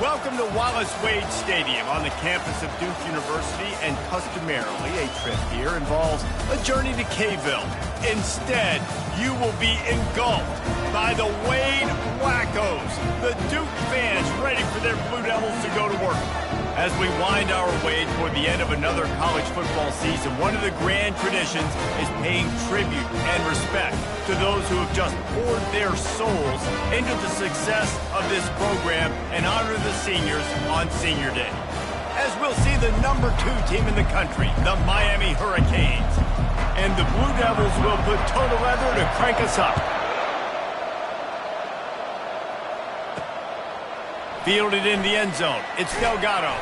Welcome to Wallace Wade Stadium on the campus of Duke University, and customarily a trip here involves a journey to K-ville. Instead, you will be engulfed by the Wade Wackos, the Duke fans ready for their Blue Devils to go to work. As we wind our way toward the end of another college football season, one of the grand traditions is paying tribute and respect to those who have just poured their souls into the success of this program and honor the seniors on Senior Day. As we'll see the #2 team in the country, the Miami Hurricanes. And the Blue Devils will put total leather to crank us up. Fielded in the end zone, it's Delgado.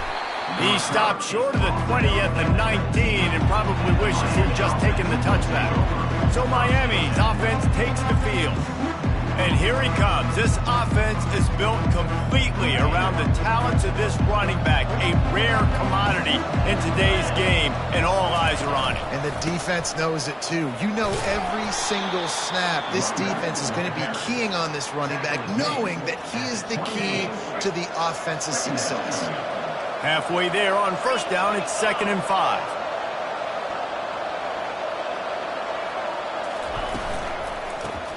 He stopped short of the 20 at the 19 and probably wishes he'd just taken the touchback. So Miami's offense takes the field. And here he comes. This offense is built completely around the talents of this running back, a rare commodity in today's game, and all eyes are on him. And the defense knows it too. You know, every single snap, this defense is going to be keying on this running back, knowing that he is the key to the offense's success. Halfway there on first down, it's 2nd and 5.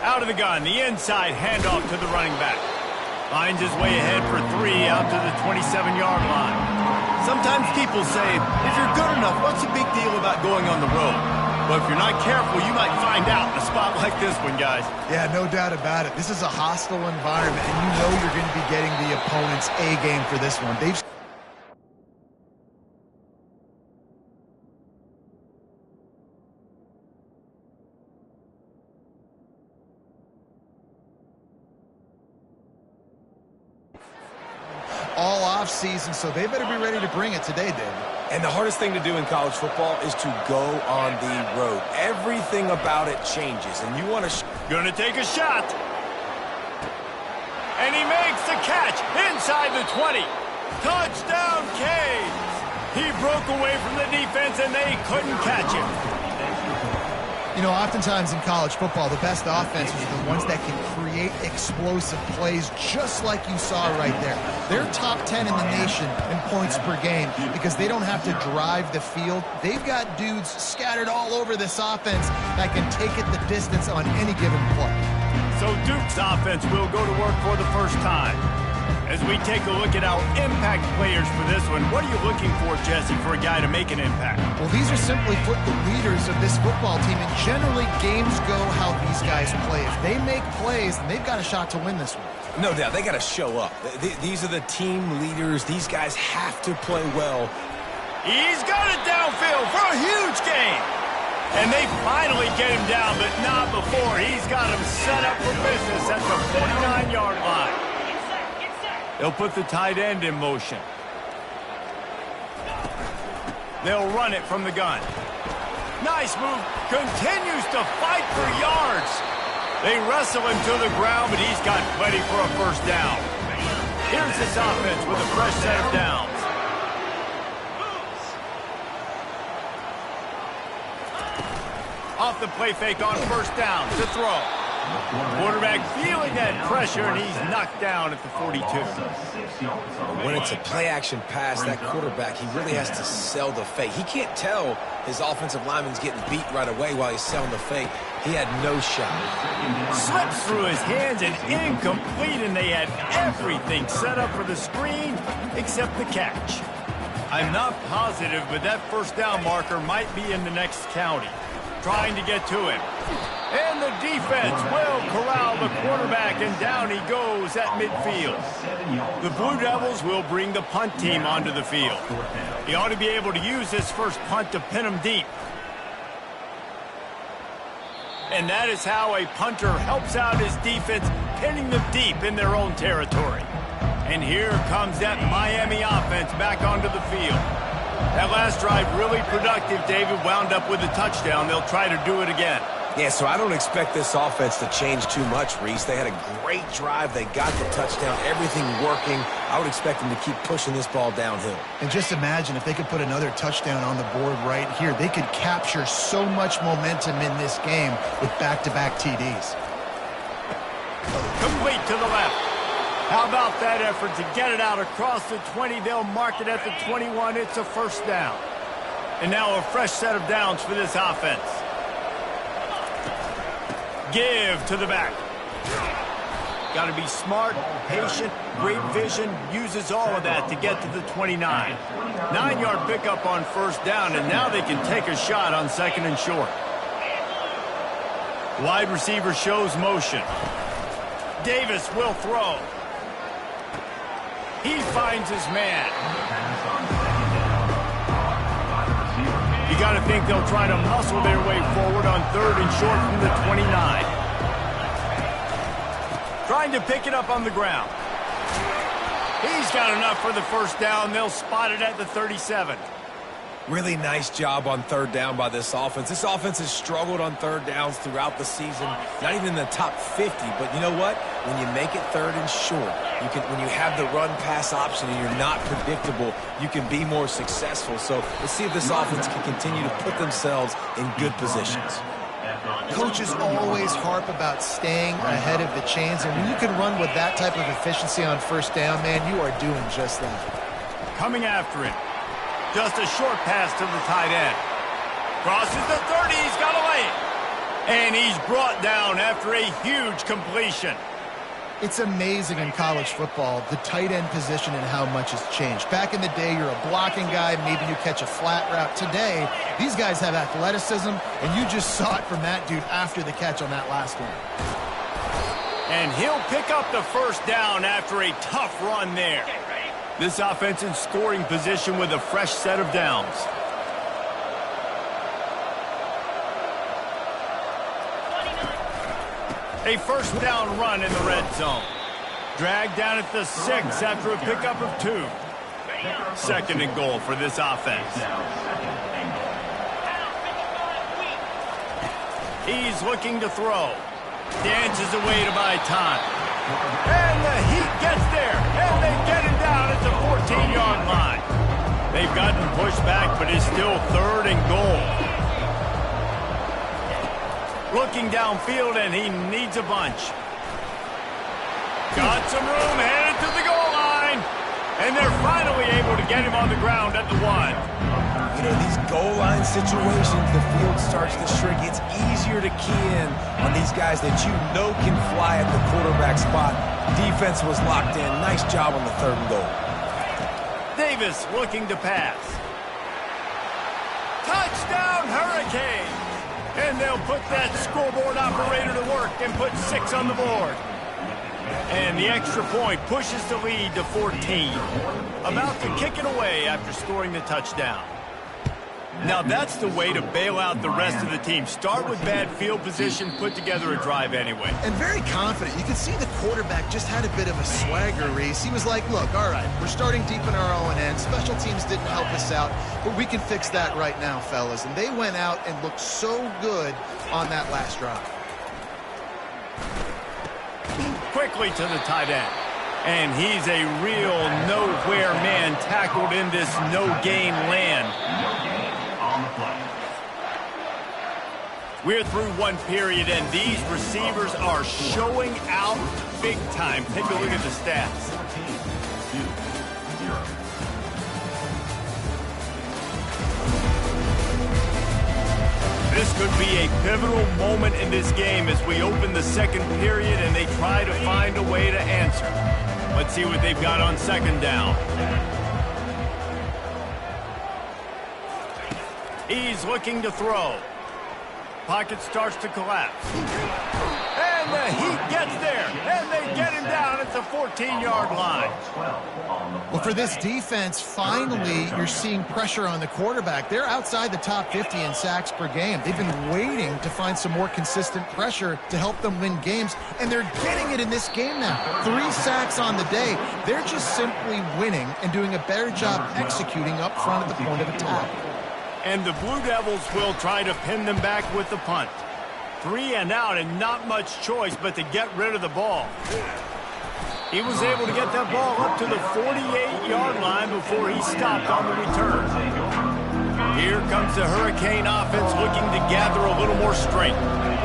Out of the gun, the inside handoff to the running back. Finds his way ahead for 3 out to the 27-yard line. Sometimes people say, if you're good enough, what's the big deal about going on the road? But if you're not careful, you might find out in a spot like this one, guys. Yeah, no doubt about it. This is a hostile environment, and you know you're going to be getting the opponent's A game for this one. They've all off season, so they better be ready to bring it today, David. And the hardest thing to do in college football is to go on the road. Everything about it changes, and you want to... Gonna take a shot. And he makes the catch inside the 20. Touchdown, Canes! He broke away from the defense, and they couldn't catch him. You know, oftentimes in college football, the best offenses are the ones that can create explosive plays just like you saw right there. They're top 10 in the nation in points per game because they don't have to drive the field. They've got dudes scattered all over this offense that can take it the distance on any given play. So Duke's offense will go to work for the first time. As we take a look at our impact players for this one, what are you looking for, Jesse, for a guy to make an impact? Well, these are simply put the leaders of this football team, and generally games go how these guys play. If they make plays, then they've got a shot to win this one. No doubt, they got to show up. These are the team leaders. These guys have to play well. He's got it downfield for a huge gain. And they finally get him down, but not before. He's got him set up for business at the 49-yard line. They'll put the tight end in motion. They'll run it from the gun. Nice move. Continues to fight for yards. They wrestle him to the ground, but he's got plenty for a first down. Here's this offense with a fresh set of downs. Off the play fake on first down to throw. Quarterback feeling that pressure, and he's knocked down at the 42. When it's a play-action pass, that quarterback, he really has to sell the fake. He can't tell his offensive lineman's getting beat right away while he's selling the fake. He had no shot. Slips through his hands and incomplete, and they had everything set up for the screen except the catch. I'm not positive, but that first down marker might be in the next county. Trying to get to him. And the defense will corral the quarterback, and down he goes at midfield. The Blue Devils will bring the punt team onto the field. He ought to be able to use this first punt to pin him deep. And that is how a punter helps out his defense, pinning them deep in their own territory. And here comes that Miami offense back onto the field. That last drive really productive, David, wound up with a touchdown. They'll try to do it again. Yeah, so I don't expect this offense to change too much, Reese. They had a great drive. They got the touchdown, everything working. I would expect them to keep pushing this ball downhill. And just imagine if they could put another touchdown on the board right here. They could capture so much momentum in this game with back-to-back TDs. Complete to the left. How about that effort to get it out across the 20? They'll mark it at the 21. It's a first down. And now a fresh set of downs for this offense. Give to the back. Got to be smart, patient, great vision. Uses all of that to get to the 29. 9-yard pickup on first down, and now they can take a shot on second and short. Wide receiver shows motion. Davis will throw. He finds his man. You got to think they'll try to muscle their way forward on third and short from the 29. Trying to pick it up on the ground. He's got enough for the first down. They'll spot it at the 37. Really nice job on third down by this offense. This offense has struggled on third downs throughout the season. Not even in the top 50, but you know what? When you make it third and short, when you have the run-pass option and you're not predictable, you can be more successful. So let's see if this offense can continue to put themselves in good positions. Coaches always harp about staying ahead of the chains, and when you can run with that type of efficiency on first down, man, you are doing just that. Coming after him. Just a short pass to the tight end. Crosses the 30. He's got away. And he's brought down after a huge completion. It's amazing in college football, the tight end position and how much has changed. Back in the day, you're a blocking guy, maybe you catch a flat route. Today, these guys have athleticism, and you just saw it from that dude after the catch on that last one. And he'll pick up the first down after a tough run there. This offense in scoring position with a fresh set of downs. A first down run in the red zone. Dragged down at the 6 after a pickup of 2. Second and goal for this offense. He's looking to throw. Dances away to buy time. And the Heat gets there. And they get him down at the 14-yard line. They've gotten pushed back, but it's still third and goal. Looking downfield, and he needs a bunch. Got some room, headed to the goal line. And they're finally able to get him on the ground at the 1. You know, these goal line situations, the field starts to shrink. It's easier to key in on these guys that you know can fly at the quarterback spot. Defense was locked in. Nice job on the third and goal. Davis looking to pass. Touchdown, Hurricanes! And they'll put that scoreboard operator to work and put 6 on the board. And the extra point pushes the lead to 14. About to kick it away after scoring the touchdown. Now that's the way to bail out the rest of the team. Start with bad field position, put together a drive anyway. And very confident. You can see the quarterback just had a bit of a swagger, Reese. He was like, look, all right, we're starting deep in our own end. Special teams didn't help us out, but we can fix that right now, fellas. And they went out and looked so good on that last drive. Quickly to the tight end. And he's a real nowhere man tackled in this no-gain land. We're through one period, and these receivers are showing out big time. Take a look at the stats. This could be a pivotal moment in this game as we open the second period and they try to find a way to answer. Let's see what they've got on second down. He's looking to throw. Pocket starts to collapse. And the Heat gets there. And they get him down at the 14-yard line. Well, for this defense, finally, you're seeing pressure on the quarterback. They're outside the top 50 in sacks per game. They've been waiting to find some more consistent pressure to help them win games, and they're getting it in this game now. 3 sacks on the day. They're just simply winning and doing a better job executing up front at the point of attack. And the Blue Devils will try to pin them back with the punt. 3 and out, and not much choice but to get rid of the ball. He was able to get that ball up to the 48-yard line before he stopped on the return. Here comes the Hurricane offense looking to gather a little more strength.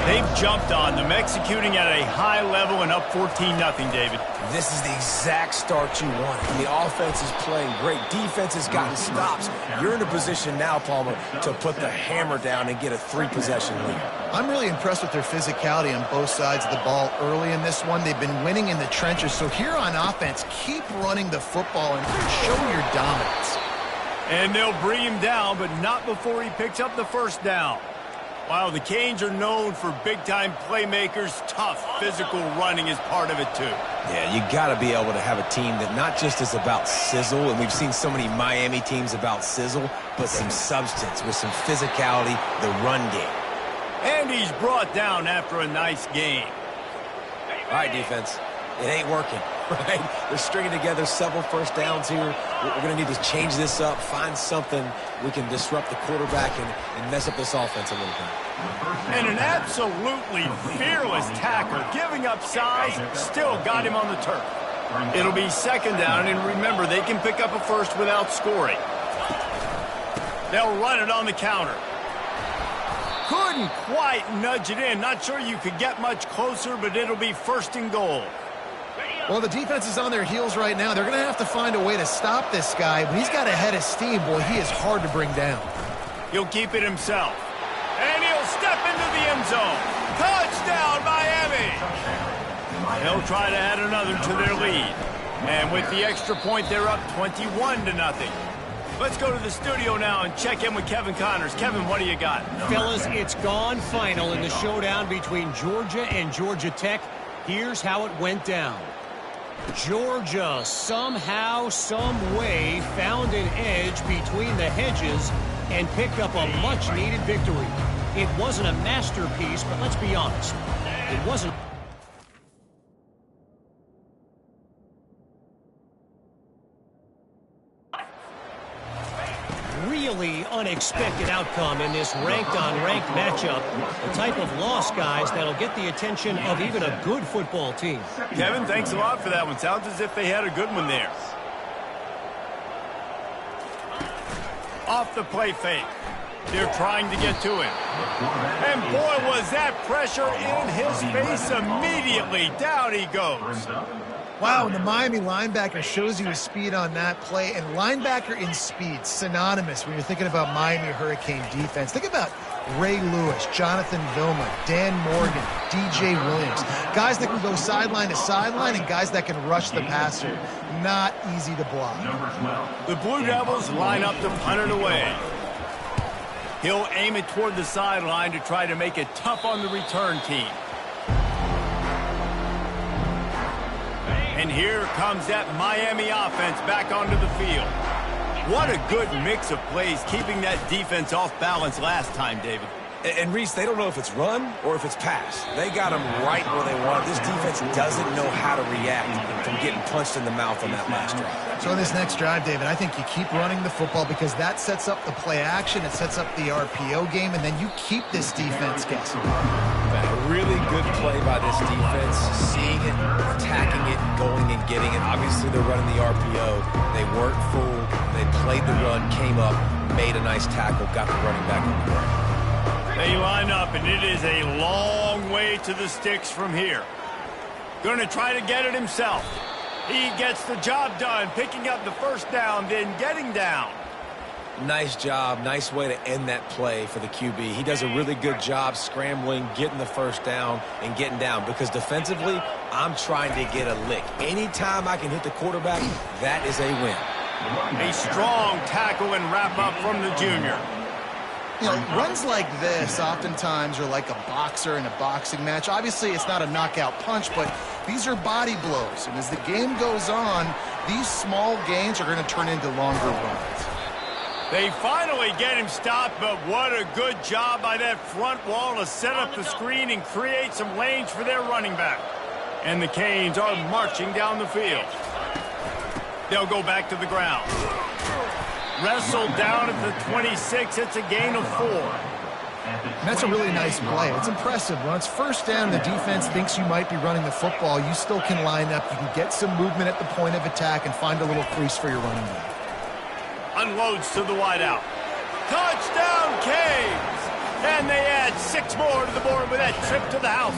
They've jumped on them, executing at a high level and up 14-0, David. This is the exact start you want. The offense is playing great. Defense has gotten stops. You're in a position now, Palmer, to put the hammer down and get a 3-possession lead. I'm really impressed with their physicality on both sides of the ball early in this one. They've been winning in the trenches. So here on offense, keep running the football and show your dominance. And they'll bring him down, but not before he picks up the first down. Wow, the Canes are known for big-time playmakers. Tough physical running is part of it, too. Yeah, you got to be able to have a team that not just is about sizzle, and we've seen so many Miami teams about sizzle, but some substance with some physicality, the run game. And he's brought down after a nice game. All right, defense. It ain't working, right? They're stringing together several first downs here. We're going to need to change this up, find something we can disrupt the quarterback and mess up this offense a little bit. And an absolutely fearless tackle, giving up size, still got him on the turf. It'll be second down, and remember, they can pick up a first without scoring. They'll run it on the counter. Couldn't quite nudge it in. Not sure you could get much closer, but it'll be first and goal. Well, the defense is on their heels right now. They're going to have to find a way to stop this guy. When he's got a head of steam, boy, he is hard to bring down. He'll keep it himself. And he'll step into the end zone. Touchdown, Miami! They'll try to add another to their lead. And with the extra point, they're up 21-0. Let's go to the studio now and check in with Kevin Connors. Kevin, what do you got? Fellas, it's gone final in the showdown between Georgia and Georgia Tech. Here's how it went down. Georgia somehow, some way found an edge between the hedges and picked up a much-needed victory. It wasn't a masterpiece, but let's be honest, it wasn't. Really unexpected outcome in this ranked-on-ranked matchup. The type of loss, guys, that'll get the attention of even a good football team. Kevin, thanks a lot for that one. Sounds as if they had a good one there. Off the play fake. They're trying to get to him. And boy, was that pressure in his face immediately. Down he goes. Wow, and the Miami linebacker shows you his speed on that play. And linebacker in speed, synonymous when you're thinking about Miami Hurricane defense. Think about Ray Lewis, Jonathan Vilma, Dan Morgan, DJ Williams. Guys that can go sideline to sideline and guys that can rush the passer. Not easy to block. The Blue Devils line up to punt it away. He'll aim it toward the sideline to try to make it tough on the return team. And here comes that Miami offense back onto the field. What a good mix of plays, keeping that defense off balance last time, David. And Reese, they don't know if it's run or if it's pass. They got them right where they want. This defense doesn't know how to react from getting punched in the mouth on that last drive. So in this next drive, David, I think you keep running the football because that sets up the play action, it sets up the RPO game, and then you keep this defense guessing. A really good play by this defense, seeing it, attacking it, going and getting it. Obviously, they're running the RPO. They weren't fooled. They played the run, came up, made a nice tackle, got the running back on the ground. They line up, and it is a long way to the sticks from here. Going to try to get it himself. He gets the job done, picking up the first down, then getting down. Nice job. Nice way to end that play for the QB. He does a really good job scrambling, getting the first down, and getting down. Because defensively, I'm trying to get a lick. Anytime I can hit the quarterback, that is a win. A strong tackle and wrap-up from the junior. You know, runs like this oftentimes are like a boxer in a boxing match. Obviously, it's not a knockout punch, but these are body blows. And as the game goes on, these small gains are going to turn into longer runs. They finally get him stopped, but what a good job by that front wall to set up the screen and create some lanes for their running back. And the Canes are marching down the field. They'll go back to the ground. Wrestled down at the 26. It's a gain of 4. And that's a really nice play. It's impressive. When it's first down, the defense thinks you might be running the football. You still can line up. You can get some movement at the point of attack and find a little crease for your running back. Unloads to the wideout. Touchdown, Canes! And they add 6 more to the board with that trip to the house.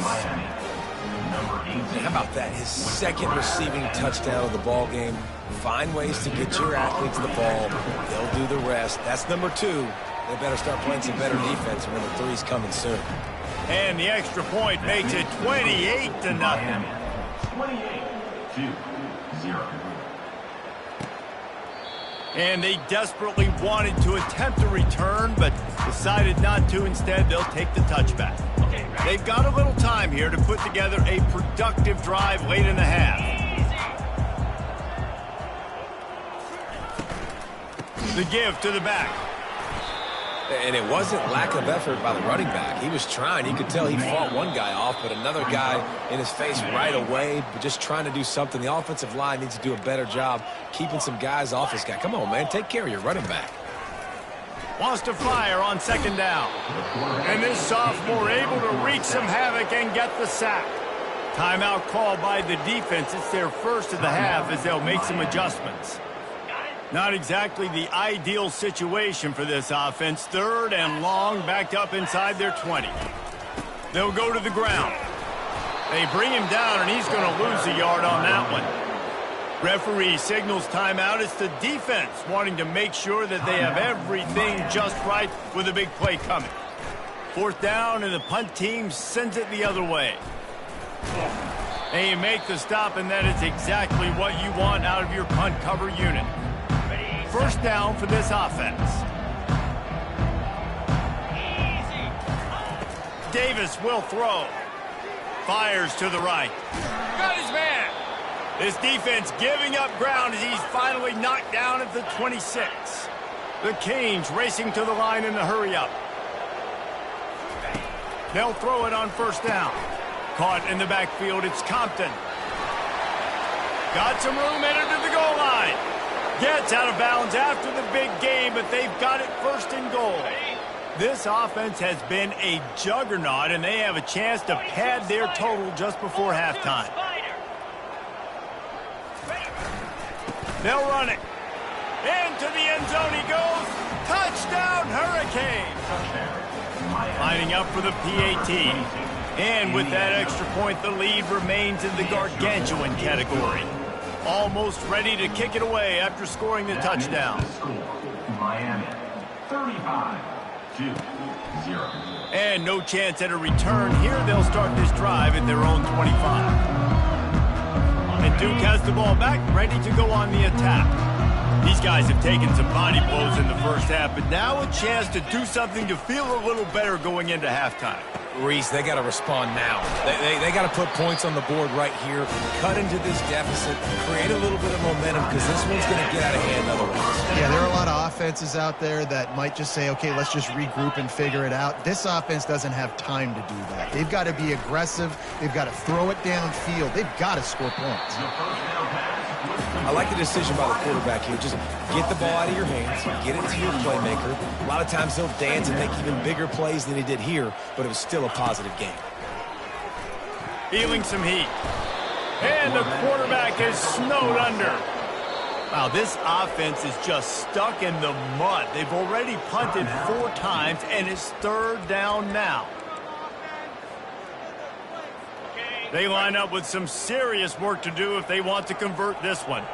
How about that? His second receiving touchdown of the ball game. Find ways to get your athletes the ball. They'll do the rest. That's number 2. They better start playing some better defense, or number 3's coming soon. And the extra point makes it 28-0. 28-0. And they desperately wanted to attempt a return, but decided not to. Instead, they'll take the touchback. They've got a little time here to put together a productive drive late in the half. The give to the back. And it wasn't lack of effort by the running back. He was trying. You could tell he fought one guy off, but another guy in his face right away, but just trying to do something. The offensive line needs to do a better job keeping some guys off this guy. Come on, man. Take care of your running back. Wants to fire on second down. And this sophomore able to wreak some havoc and get the sack. Timeout called by the defense. It's their first of the half as they'll make some adjustments. Not exactly the ideal situation for this offense. 3rd and long, backed up inside their 20. They'll go to the ground. They bring him down, and he's going to lose a yard on that one. Referee signals timeout. It's the defense wanting to make sure that they have everything just right with a big play coming. 4th down, and the punt team sends it the other way. They make the stop, and that is exactly what you want out of your punt cover unit. 1st down for this offense. Davis will throw. Fires to the right. Got his man. This defense giving up ground as he's finally knocked down at the 26. The Canes racing to the line in the hurry-up. They'll throw it on 1st down. Caught in the backfield, it's Compton. Got some room, headed to the goal line. Gets out of bounds after the big game, but they've got it 1st and goal. This offense has been a juggernaut, and they have a chance to pad their total just before halftime. They'll run it. Into the end zone he goes. Touchdown, Hurricane. Lining up for the PAT. And with that extra point, the lead remains in the gargantuan category. Almost ready to kick it away after scoring the touchdown. Miami, 35-0. And no chance at a return here. They'll start this drive at their own 25. And Duke has the ball back, ready to go on the attack. These guys have taken some body blows in the first half, but now a chance to do something to feel a little better going into halftime. Reese, they got to respond now. They got to put points on the board right here, cut into this deficit, create a little bit of momentum, because this one's going to get out of hand otherwise. Yeah, there are a lot of offenses out there that might just say, okay, let's just regroup and figure it out. This offense doesn't have time to do that. They've got to be aggressive. They've got to throw it downfield. They've got to score points. I like the decision by the quarterback here. Just get the ball out of your hands, get it to your playmaker. A lot of times he'll dance and make even bigger plays than he did here, but it was still a positive game. Feeling some heat. And the quarterback is snowed under. Wow, this offense is just stuck in the mud. They've already punted 4 times, and it's 3rd down now. They line up with some serious work to do if they want to convert this one.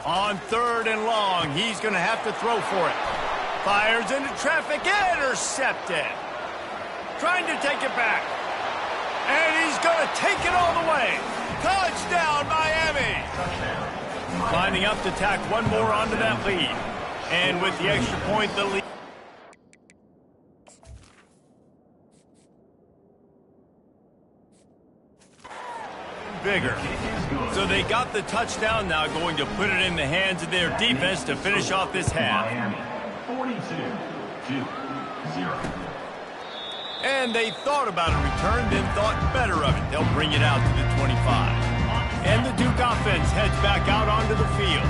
On 3rd and long, he's going to have to throw for it. Fires into traffic, intercepted. Trying to take it back. And he's going to take it all the way. Touchdown, Miami. Lining up to tack one more onto that lead. And with the extra point, the lead. Bigger. So they got the touchdown, now going to put it in the hands of their defense to finish off this half. Miami, 42-0. And they thought about a return, then thought better of it. They'll bring it out to the 25. And the Duke offense heads back out onto the field.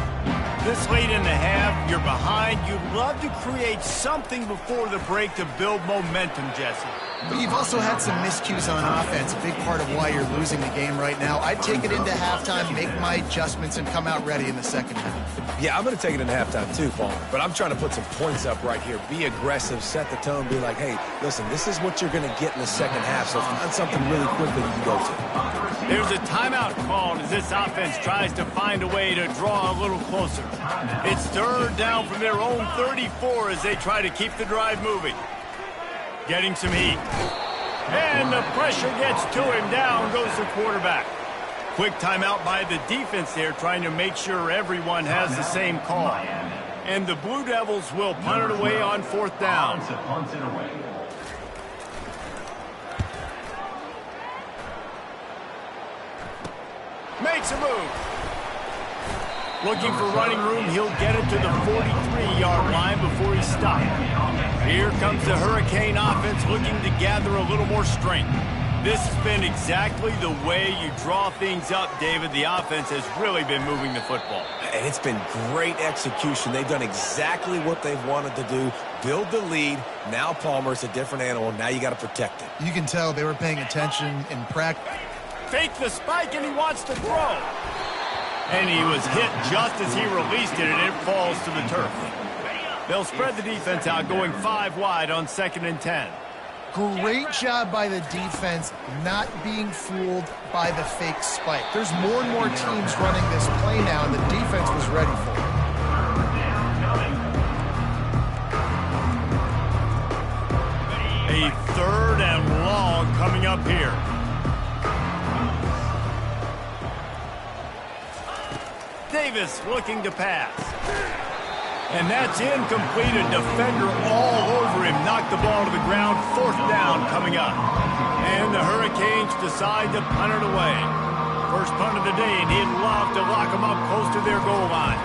This late in the half, you're behind. You'd love to create something before the break to build momentum, Jesse. But you've also had some miscues on offense, a big part of why you're losing the game right now. I'd take it into halftime, make my adjustments, and come out ready in the second half. Yeah, I'm going to take it into halftime too, Palmer. But I'm trying to put some points up right here. Be aggressive, set the tone, be like, hey, listen, this is what you're going to get in the second half, so find something really quick that you can go to. There's a timeout called as this offense tries to find a way to draw a little closer. It's third down from their own 34 as they try to keep the drive moving. Getting some heat. And the pressure gets to him. Down goes the quarterback. Quick timeout by the defense there, trying to make sure everyone has the same call. And the Blue Devils will punt it away on fourth down. Makes a move. Looking for running room, he'll get it to the 43-yard line before he's stopped. Here comes the Hurricane offense looking to gather a little more strength. This has been exactly the way you draw things up, David. The offense has really been moving the football. And it's been great execution. They've done exactly what they've wanted to do. Build the lead. Now Palmer's a different animal. Now you got to protect it. You can tell they were paying attention in practice. Fake the spike, and he wants to throw. And he was hit just as he released it, and it falls to the turf. They'll spread the defense out, going 5 wide on 2nd and 10. Great job by the defense not being fooled by the fake spike. There's more and more teams running this play now, and the defense was ready for it. A 3rd and long coming up here. Davis looking to pass. And that's incomplete. A defender all over him. Knocked the ball to the ground. 4th down coming up. And the Hurricanes decide to punt it away. First punt of the day, and he'd love to lock them up close to their goal line.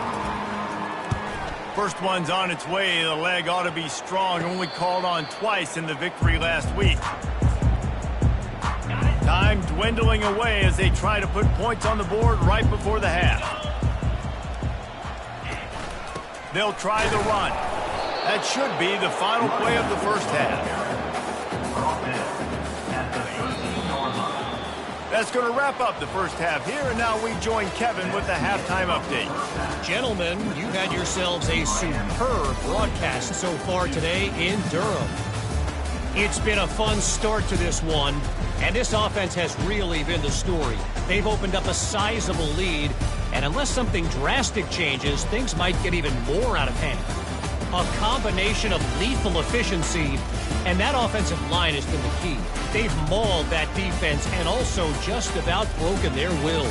First one's on its way. The leg ought to be strong. Only called on twice in the victory last week. Time dwindling away as they try to put points on the board right before the half. They'll try the run. That should be the final play of the first half. That's going to wrap up the first half here, and now we join Kevin with the halftime update. Gentlemen, you've had yourselves a superb broadcast so far today in Durham. It's been a fun start to this one, and this offense has really been the story. They've opened up a sizable lead, and unless something drastic changes, things might get even more out of hand. A combination of lethal efficiency, and that offensive line has been the key. They've mauled that defense and also just about broken their will.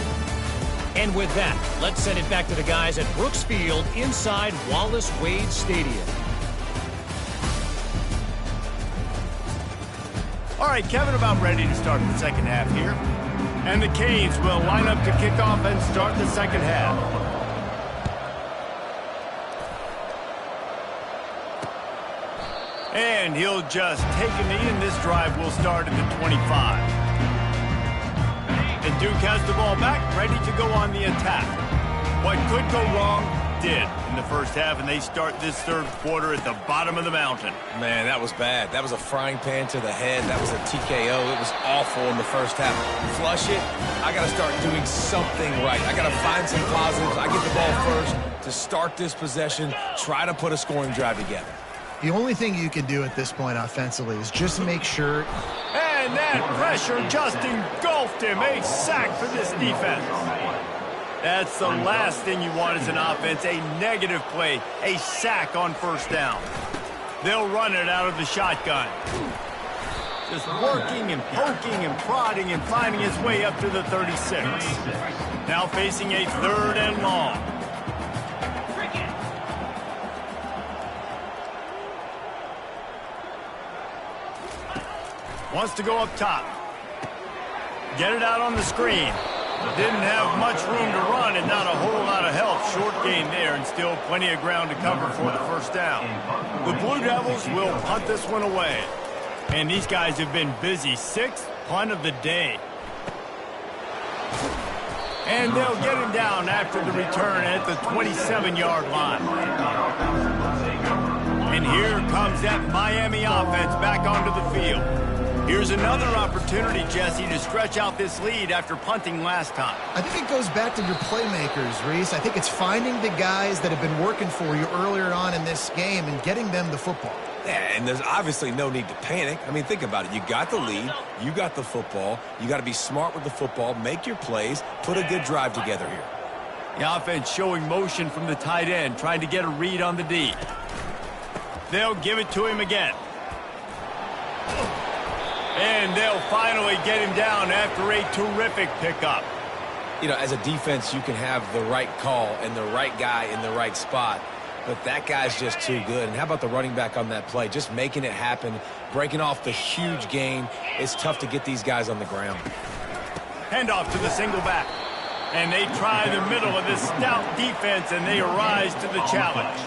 And with that, let's send it back to the guys at Brooks Field inside Wallace Wade Stadium. All right, Kevin, about ready to start the second half here. And the Canes will line up to kick off and start the second half. And he'll just take a knee, and this drive will start at the 25. And Duke has the ball back, ready to go on the attack. What could go wrong did in the first half, and they start this third quarter at the bottom of the mountain. Man, that was bad. That was a frying pan to the head. That was a TKO. It was awful in the first half. Flush it. I got to start doing something right. I got to find some positives. I get the ball first to start this possession, try to put a scoring drive together. The only thing you can do at this point offensively is just make sure. And that pressure just engulfed him. A sack for this defense. That's the last thing you want as an offense, a negative play, a sack on first down. They'll run it out of the shotgun. Just working and poking and prodding and finding his way up to the 36. Now facing a 3rd and long. Wants to go up top. Get it out on the screen. Didn't have much room to run and not a whole lot of help. Short gain there and still plenty of ground to cover for the first down. The Blue Devils will punt this one away. And these guys have been busy. 6th punt of the day. And they'll get him down after the return at the 27-yard line. And here comes that Miami offense back onto the field. Here's another opportunity, Jesse, to stretch out this lead after punting last time. I think it goes back to your playmakers, Reese. I think it's finding the guys that have been working for you earlier on in this game and getting them the football. Yeah, and there's obviously no need to panic. I mean, think about it. You got the lead. You got the football. You got to be smart with the football, make your plays, put a good drive together here. The offense showing motion from the tight end, trying to get a read on the D. They'll give it to him again. And they'll finally get him down after a terrific pickup. You know, as a defense, you can have the right call and the right guy in the right spot, but that guy's just too good. And how about the running back on that play? Just making it happen, breaking off the huge gain. It's tough to get these guys on the ground. Handoff to the single back. And they try the middle of this stout defense, and they rise to the challenge.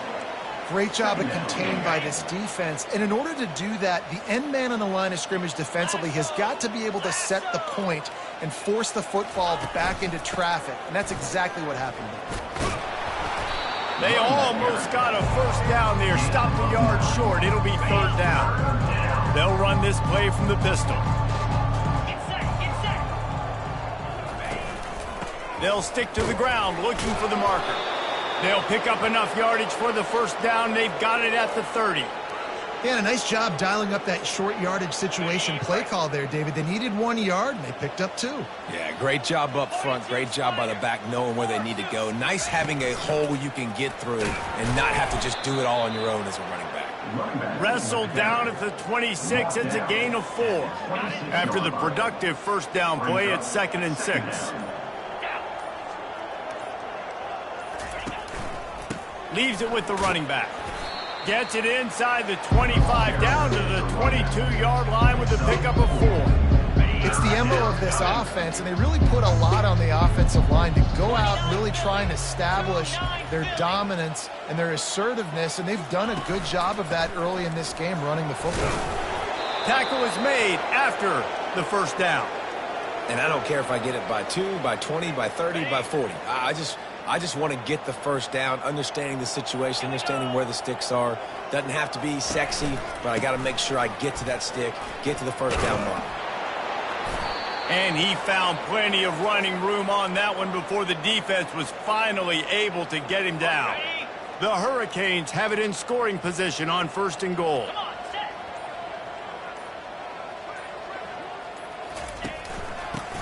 Great job of containing by this defense. And in order to do that, the end man on the line of scrimmage defensively has got to be able to set the point and force the football back into traffic. And that's exactly what happened there. They almost got a first down there. Stopped a yard short. It'll be third down. They'll run this play from the pistol. They'll stick to the ground looking for the marker. They'll pick up enough yardage for the first down. They've got it at the 30. Yeah, a nice job dialing up that short yardage situation play call there, David. They needed 1 yard, and they picked up 2. Yeah, great job up front. Great job by the back knowing where they need to go. Nice having a hole you can get through and not have to just do it all on your own as a running back. Wrestled down at the 26. It's a gain of 4. After the productive first down play, it's 2nd and 6. Leaves it with the running back. Gets it inside the 25, down to the 22-yard line with a pickup of 4. It's the MO of this offense, and they really put a lot on the offensive line to go out and really try and establish their dominance and their assertiveness, and they've done a good job of that early in this game running the football. Tackle is made after the first down. And I don't care if I get it by 2, by 20, by 30, by 40. I just want to get the first down, understanding the situation, understanding where the sticks are. Doesn't have to be sexy, but I got to make sure I get to that stick, get to the first down mark. And he found plenty of running room on that one before the defense was finally able to get him down. The Hurricanes have it in scoring position on 1st and goal.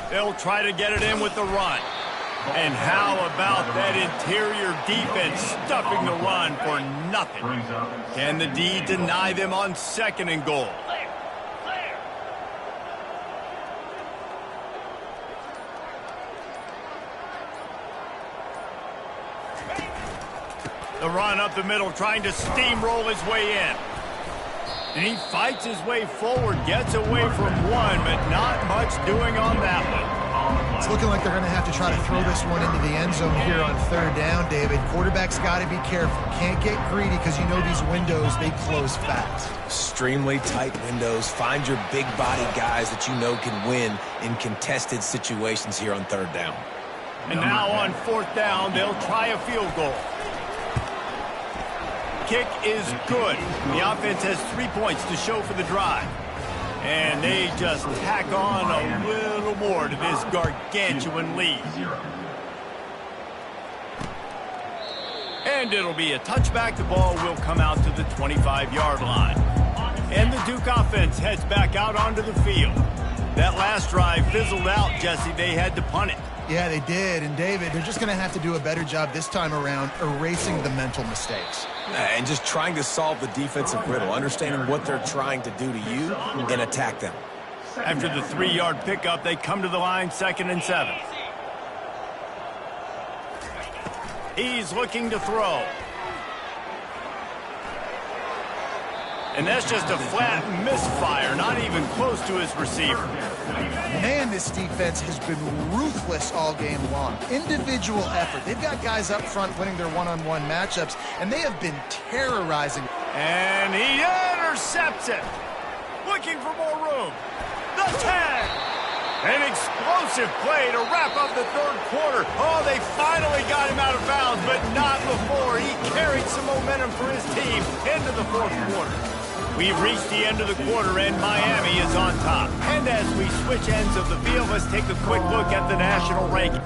They'll try to get it in with the run. And how about that interior defense stuffing the run for nothing? Can the D deny them on 2nd and goal? The run up the middle, trying to steamroll his way in. And he fights his way forward, gets away from one, but not much doing on that one. It's looking like they're going to have to try to throw this one into the end zone here on 3rd down, David. Quarterback's got to be careful. Can't get greedy because you know these windows, they close fast. Extremely tight windows. Find your big body guys that you know can win in contested situations here on 3rd down. And now on 4th down, they'll try a field goal. Kick is good. The offense has 3 points to show for the drive. And they just tack on a little more to this gargantuan lead. And it'll be a touchback. The ball will come out to the 25-yard line. And the Duke offense heads back out onto the field. That last drive fizzled out, Jesse. They had to punt it. Yeah, they did. And, David, they're just going to have to do a better job this time around erasing the mental mistakes. And just trying to solve the defensive riddle, understanding what they're trying to do to you and attack them. After the 3-yard pickup, they come to the line, 2nd and 7. He's looking to throw. And that's just a flat misfire, not even close to his receiver. Man, this defense has been ruthless all game long. Individual effort. They've got guys up front winning their one-on-one matchups, and they have been terrorizing. And he intercepts it. Looking for more room. The 10. An explosive play to wrap up the 3rd quarter. Oh, they finally got him out of bounds, but not before he carried some momentum for his team into the 4th quarter. We've reached the end of the quarter, and Miami is on top. And as we switch ends of the field, let's take a quick look at the national ranking.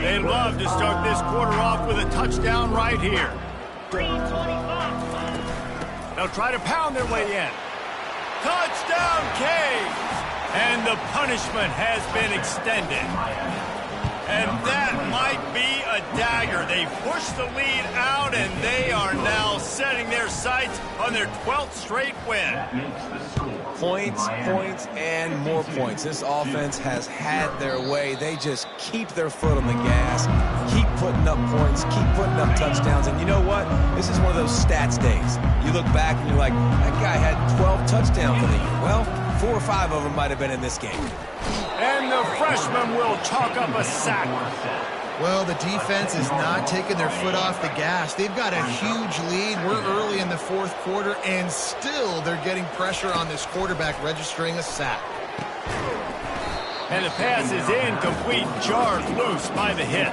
They'd love to start this quarter off with a touchdown right here. They'll try to pound their way in. Touchdown, Caves! And the punishment has been extended. And that might be a dagger. They push the lead out, and they are now setting their sights on their 12th straight win. Points, points, and more points. This offense has had their way. They just keep their foot on the gas, keep putting up points, keep putting up touchdowns. And you know what? This is one of those stats days. You look back and you're like, that guy had 12 touchdowns for the year. Well, 4 or 5 of them might have been in this game. And the freshman will chalk up a sack. Well, the defense is not taking their foot off the gas. They've got a huge lead. We're early in the fourth quarter, and still they're getting pressure on this quarterback, registering a sack. And the pass is incomplete, jarred loose by the hit.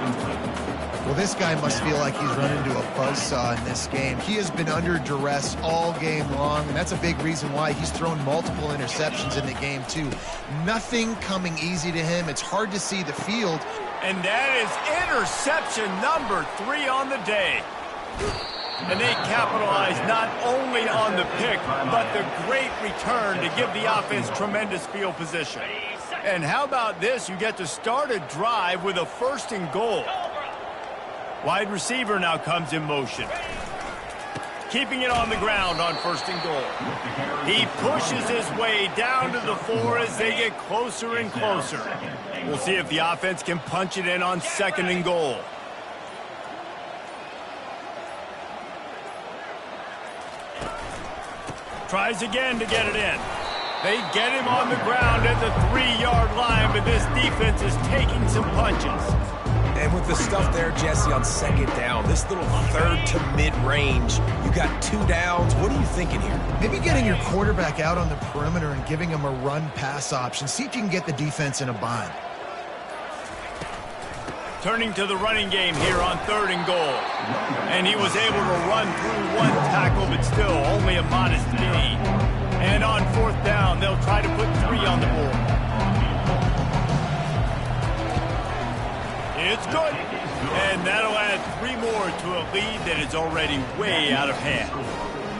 Well, this guy must feel like he's run into a buzzsaw in this game. He has been under duress all game long, and that's a big reason why he's thrown multiple interceptions in the game, too. Nothing coming easy to him. It's hard to see the field. And that is interception number 3 on the day. And they capitalize not only on the pick, but the great return to give the offense tremendous field position. And how about this? You get to start a drive with a 1st and goal. Wide receiver now comes in motion. Keeping it on the ground on 1st and goal. He pushes his way down to the 4 as they get closer and closer. We'll see if the offense can punch it in on 2nd and goal. Tries again to get it in. They get him on the ground at the 3-yard line, but this defense is taking some punches. And with the stuff there, Jesse, on 2nd down, this little 3rd to mid-range, you got 2 downs. What are you thinking here? Maybe getting your quarterback out on the perimeter and giving him a run-pass option. See if you can get the defense in a bind. Turning to the running game here on 3rd and goal. And he was able to run through 1 tackle, but still only a modest gain. And on 4th down, they'll try to put 3 on the board. It's good. And that'll add 3 more to a lead that is already way out of hand.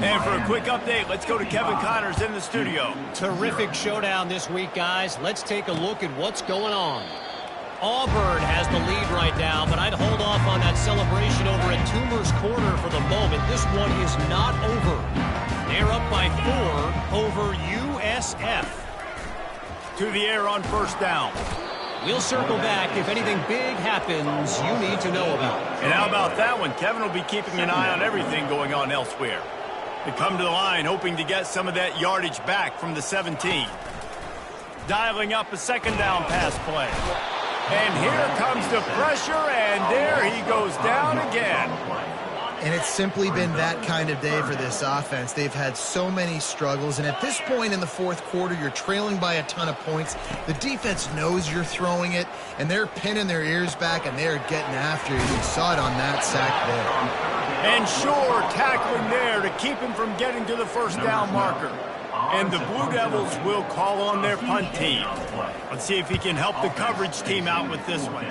And for a quick update, let's go to Kevin Connors in the studio. Terrific showdown this week, guys. Let's take a look at what's going on. Auburn has the lead right now, but I'd hold off on that celebration over at Toomer's Corner for the moment. This one is not over. They're up by 4 over USF. To the air on 1st down. We'll circle back if anything big happens you need to know about. And how about that one? Kevin will be keeping an eye on everything going on elsewhere. They come to the line hoping to get some of that yardage back from the 17. Dialing up a 2nd down pass play. And here comes the pressure, and there he goes down again. And it's simply been that kind of day for this offense. They've had so many struggles, and at this point in the 4th quarter, you're trailing by a ton of points. The defense knows you're throwing it, and they're pinning their ears back, and they're getting after you. You saw it on that sack there. And sure, tackling there to keep him from getting to the 1st down marker. And the Blue Devils will call on their punt team. Let's see if he can help the coverage team out with this one.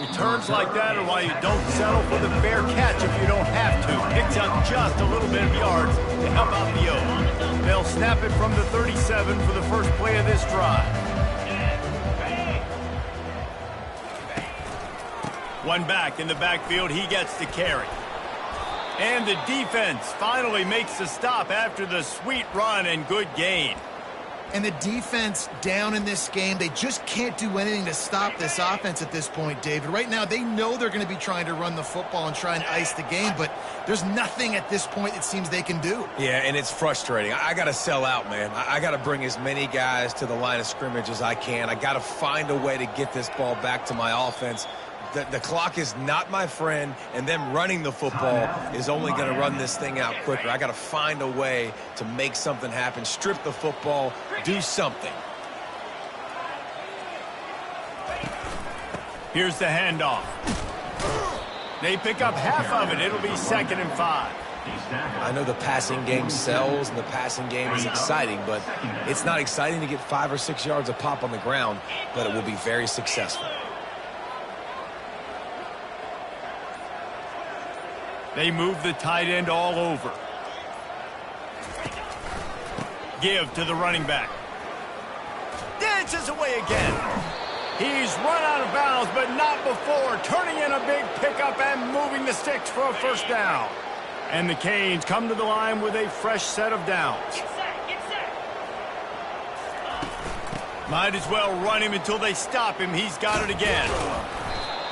Returns like that are why you don't settle for the fair catch if you don't have to. Picks up just a little bit of yards to help out the O. They'll snap it from the 37 for the first play of this drive. One back in the backfield, he gets the carry. And the defense finally makes the stop after the sweet run and good gain. And the defense down in this game, they just can't do anything to stop this offense at this point, David. Right now, they know they're going to be trying to run the football and try and ice the game, but there's nothing at this point it seems they can do. Yeah, and it's frustrating. I got to sell out, man. I got to bring as many guys to the line of scrimmage as I can. I got to find a way to get this ball back to my offense. The clock is not my friend, and them running the football is only going to run this thing out quicker. I got to find a way to make something happen, strip the football, do something. Here's the handoff. They pick up half of it. It'll be 2nd and 5. I know the passing game sells, and the passing game is exciting, but it's not exciting to get 5 or 6 yards of pop on the ground, but it will be very successful. They move the tight end all over. Give to the running back. Dances away again. He's run out of bounds, but not before. Turning in a big pickup and moving the sticks for a 1st down. And the Canes come to the line with a fresh set of downs. Might as well run him until they stop him. He's got it again.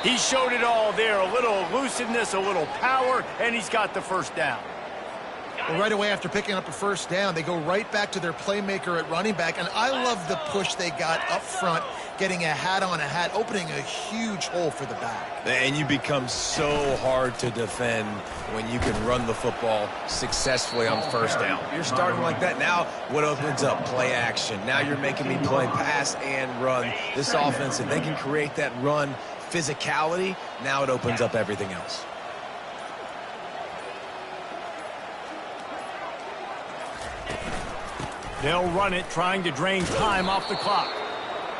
He showed it all there, a little elusiveness, a little power, and he's got the 1st down. Well, right away after picking up a 1st down, they go right back to their playmaker at running back, and I love the push they got up front, getting a hat on a hat, opening a huge hole for the back. And you become so hard to defend when you can run the football successfully on 1st down. You're starting like that. Now what opens up? Play action. Now you're making me play pass and run. This offense, if they can create that run physicality, now it opens up everything else. They'll run it, trying to drain time off the clock.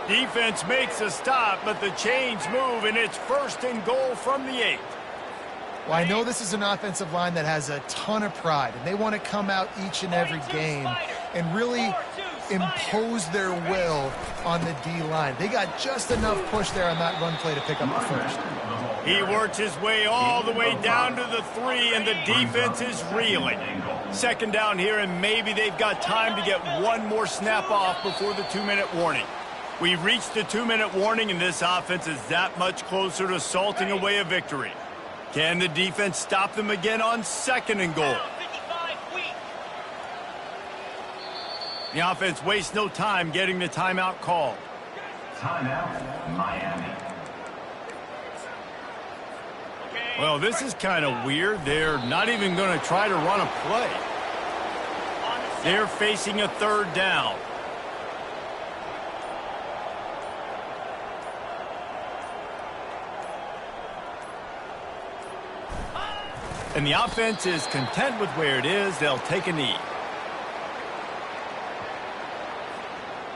Defense makes a stop, but the chains move, and it's 1st and goal from the 8. Well, I know this is an offensive line that has a ton of pride, and they want to come out each and every game and really impose their will on the D-line. They got just enough push there on that run play to pick up the 1st. He works his way all the way down to the 3, and the defense is reeling. 2nd down here, and maybe they've got time to get one more snap off before the 2-minute warning. We've reached the 2-minute warning, and this offense is that much closer to salting away a victory. Can the defense stop them again on 2nd and goal? The offense wastes no time getting the timeout called. Timeout, Miami. Well, this is kind of weird. They're not even going to try to run a play. They're facing a 3rd down. And the offense is content with where it is. They'll take a knee.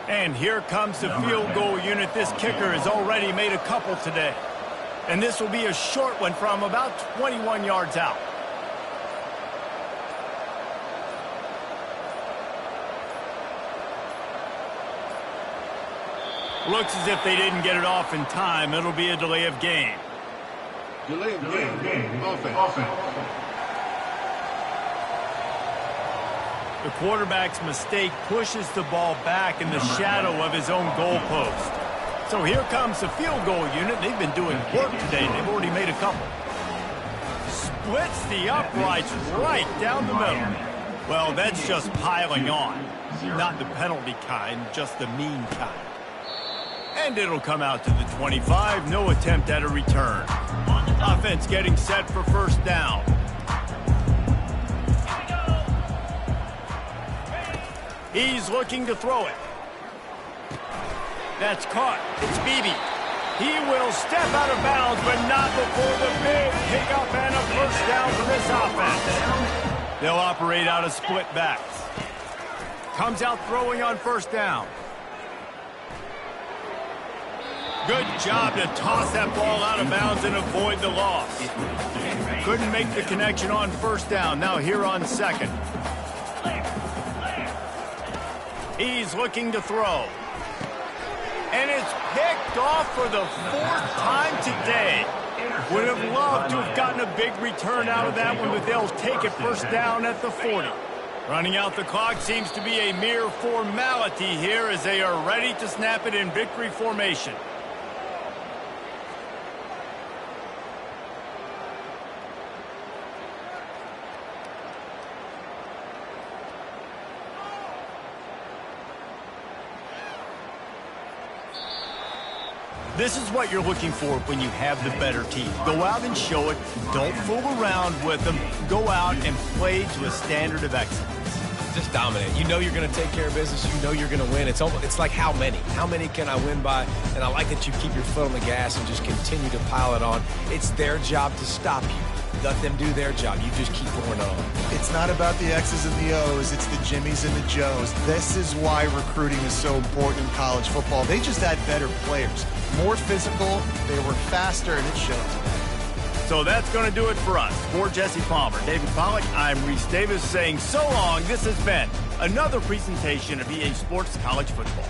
And here comes the field goal unit. This kicker has already made a couple today. And this will be a short one from about 21 yards out. Looks as if they didn't get it off in time. It'll be a delay of game. Delay of game. Offense. The quarterback's mistake pushes the ball back in the shadow of his own goalpost. So here comes the field goal unit. They've been doing work today. They've already made a couple. Splits the uprights right down the middle. Well, that's just piling on. Not the penalty kind, just the mean kind. And it'll come out to the 25. No attempt at a return. Offense getting set for first down. He's looking to throw it. That's caught. It's Beebe. He will step out of bounds, but not before the big pickup and a first down for this offense. They'll operate out of split backs. Comes out throwing on first down. Good job to toss that ball out of bounds and avoid the loss. Couldn't make the connection on first down. Now here on second. He's looking to throw. And it's picked off for the 4th time today. Would have loved to have gotten a big return out of that one, but they'll take it first down at the 40. Running out the clock seems to be a mere formality here as they are ready to snap it in victory formation. This is what you're looking for when you have the better team. Go out and show it. Don't fool around with them. Go out and play to a standard of excellence. Just dominate. You know you're going to take care of business. You know you're going to win. It's like how many? How many can I win by? And I like that you keep your foot on the gas and just continue to pile it on. It's their job to stop you. Let them do their job. You just keep pouring it on. It's not about the X's and the O's. It's the Jimmies and the Joes. This is why recruiting is so important in college football. They just had better players. More physical, they were faster, and it shows. So that's going to do it for us. For Jesse Palmer, David Pollack, I'm Reese Davis saying so long. This has been another presentation of EA Sports College Football.